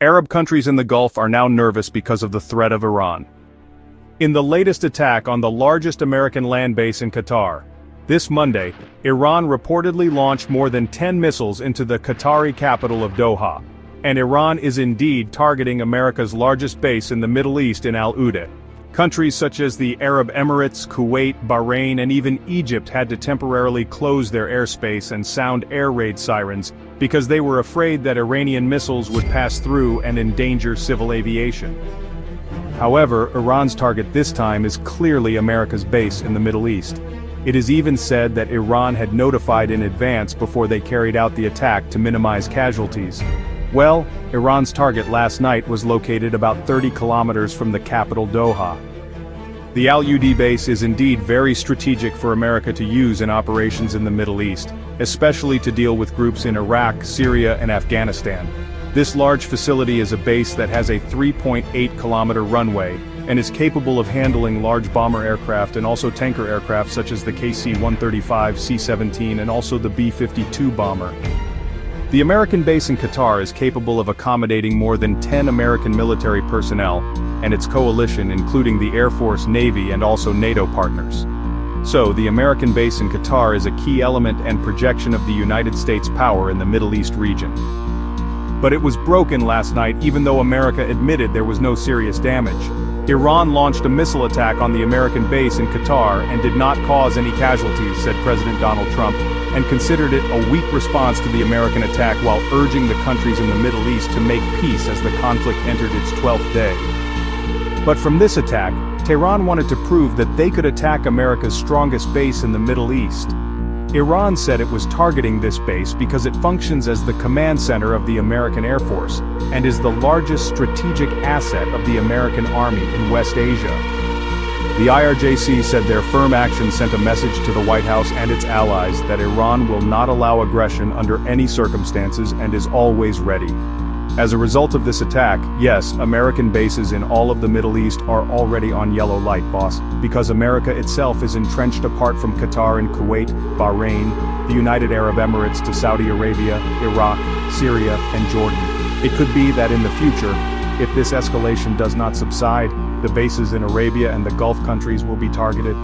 Arab countries in the Gulf are now nervous because of the threat of Iran. In the latest attack on the largest American land base in Qatar, this Monday, Iran reportedly launched more than 10 missiles into the Qatari capital of Doha. And Iran is indeed targeting America's largest base in the Middle East in Al Udeid. Countries such as the Arab Emirates, Kuwait, Bahrain and even Egypt had to temporarily close their airspace and sound air raid sirens because they were afraid that Iranian missiles would pass through and endanger civil aviation. However, Iran's target this time is clearly America's base in the Middle East. It is even said that Iran had notified in advance before they carried out the attack to minimize casualties. Well, Iran's target last night was located about 30 kilometers from the capital Doha. The Al Udeid base is indeed very strategic for America to use in operations in the Middle East, especially to deal with groups in Iraq, Syria and Afghanistan. This large facility is a base that has a 3.8-kilometer runway, and is capable of handling large bomber aircraft and also tanker aircraft such as the KC-135, C-17 and also the B-52 bomber. The American base in Qatar is capable of accommodating more than 10 American military personnel, and its coalition including the Air Force, Navy and also NATO partners. So, the American base in Qatar is a key element and projection of the United States' power in the Middle East region. But it was broken last night even though America admitted there was no serious damage. Iran launched a missile attack on the American base in Qatar and did not cause any casualties, said President Donald Trump, and considered it a weak response to the American attack while urging the countries in the Middle East to make peace as the conflict entered its 12th day. But from this attack, Tehran wanted to prove that they could attack America's strongest base in the Middle East. Iran said it was targeting this base because it functions as the command center of the American Air Force, and is the largest strategic asset of the American Army in West Asia. The IRGC said their firm action sent a message to the White House and its allies that Iran will not allow aggression under any circumstances and is always ready. As a result of this attack, yes, American bases in all of the Middle East are already on yellow light, boss, because America itself is entrenched apart from Qatar and Kuwait, Bahrain, the United Arab Emirates to Saudi Arabia, Iraq, Syria, and Jordan. It could be that in the future, if this escalation does not subside, the bases in Arabia and the Gulf countries will be targeted.